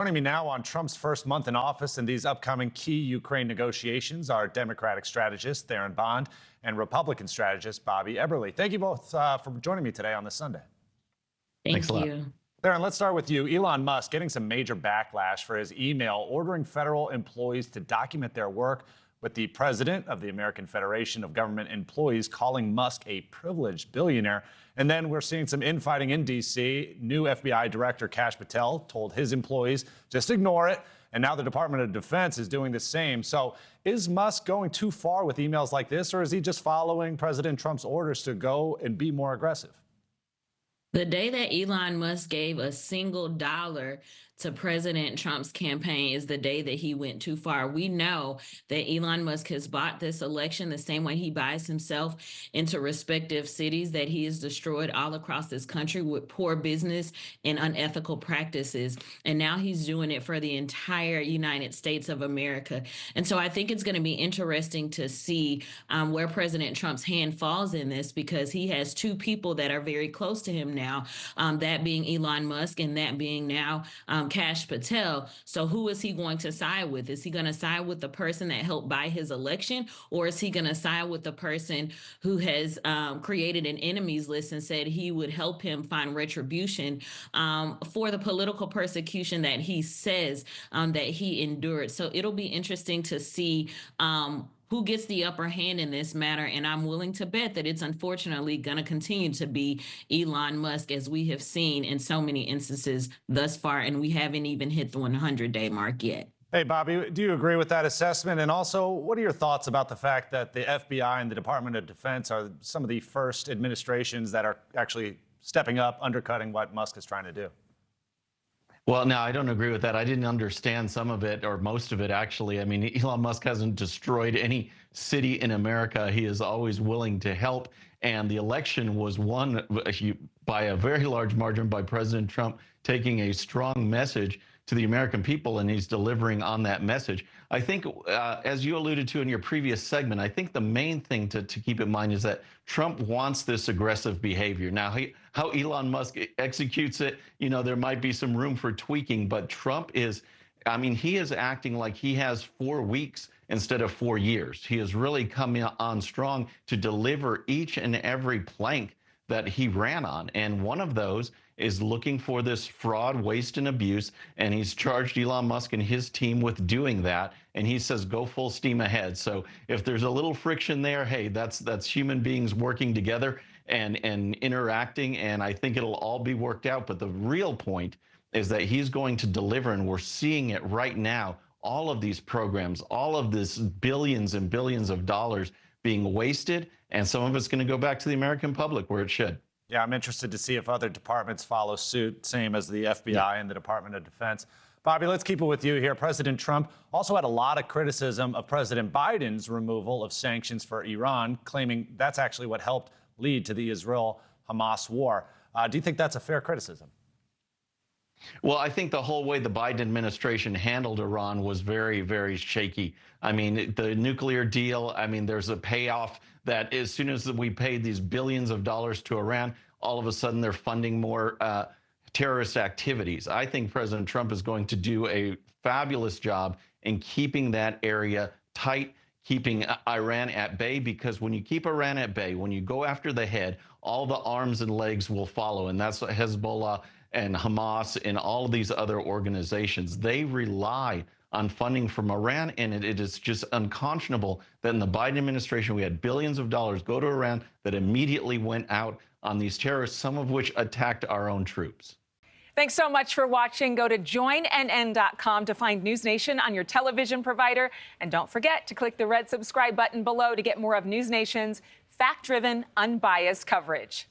Joining me now on Trump's first month in office and these upcoming key Ukraine negotiations are Democratic strategist Theron Bond and Republican strategist Bobby Eberle. Thank you both for joining me today on this Sunday. Thanks a lot. Theron, let's start with you. Elon Musk getting some major backlash for his email ordering federal employees to document their work, with the president of the American Federation of Government Employees calling Musk a privileged billionaire. And then we're seeing some infighting in D.C. New FBI Director Kash Patel told his employees, just ignore it. And now the Department of Defense is doing the same. So is Musk going too far with emails like this, or is he just following President Trump's orders to go and be more aggressive? The day that Elon Musk gave a single dollar to President Trump's campaign is the day that he went too far. We know that Elon Musk has bought this election the same way he buys himself into respective cities that he has destroyed all across this country with poor business and unethical practices. And now he's doing it for the entire United States of America. And so I think it's going to be interesting to see where President Trump's hand falls in this, because he has two people that are very close to him now, that being Elon Musk and that being now Kash Patel. So who is he going to side with? Is he going to side with the person that helped buy his election, or is he going to side with the person who has created an enemies list and said he would help him find retribution for the political persecution that he says that he endured? So it'll be interesting to see who gets the upper hand in this matter. And I'm willing to bet that it's unfortunately going to continue to be Elon Musk, as we have seen in so many instances thus far. And we haven't even hit the 100-day mark yet. Hey, Bobby, do you agree with that assessment? And also, what are your thoughts about the fact that the FBI and the Department of Defense are some of the first administrations that are actually stepping up, undercutting what Musk is trying to do? Well, no, I don't agree with that. I didn't understand some of it, or most of it, actually. I mean, Elon Musk hasn't destroyed any city in America. He is always willing to help. And the election was won by a very large margin by President Trump, taking a strong message to the American people, and he's delivering on that message. I think, as you alluded to in your previous segment, I think the main thing to keep in mind is that Trump wants this aggressive behavior. Now, how Elon Musk executes it, there might be some room for tweaking, but Trump is, he is acting like he has 4 weeks instead of 4 years. He is really coming on strong to deliver each and every plank that he ran on. And one of those is looking for this fraud, waste, and abuse. And he's charged Elon Musk and his team with doing that. And he says, go full steam ahead. So if there's a little friction there, hey, that's human beings working together and interacting. And I think it'll all be worked out. But the real point is that he's going to deliver. And we're seeing it right now. All of these programs, all of this billions and billions of dollars being wasted. And some of it's going to go back to the American public where it should. Yeah, I'm interested to see if other departments follow suit, same as the FBI and the Department of Defense. Bobby, let's keep it with you here. President Trump also had a lot of criticism of President Biden's removal of sanctions for Iran, claiming that's actually what helped lead to the Israel-Hamas war. Do you think that's a fair criticism? Well, I think the whole way the Biden administration handled Iran was very, very shaky. I mean, the nuclear deal, there's a payoff that as soon as we paid these billions of dollars to Iran, all of a sudden they're funding more terrorist activities. I think President Trump is going to do a fabulous job in keeping that area tight, keeping Iran at bay, because when you keep Iran at bay, when you go after the head, all the arms and legs will follow. And that's what Hezbollah and Hamas and all of these other organizations, they rely on funding from Iran, and it is just unconscionable that in the Biden administration we had billions of dollars go to Iran that immediately went out on these terrorists, some of which attacked our own troops. Thanks so much for watching. Go to joinnn.com to find News Nation on your television provider. And don't forget to click the red subscribe button below to get more of News Nation's fact-driven, unbiased coverage.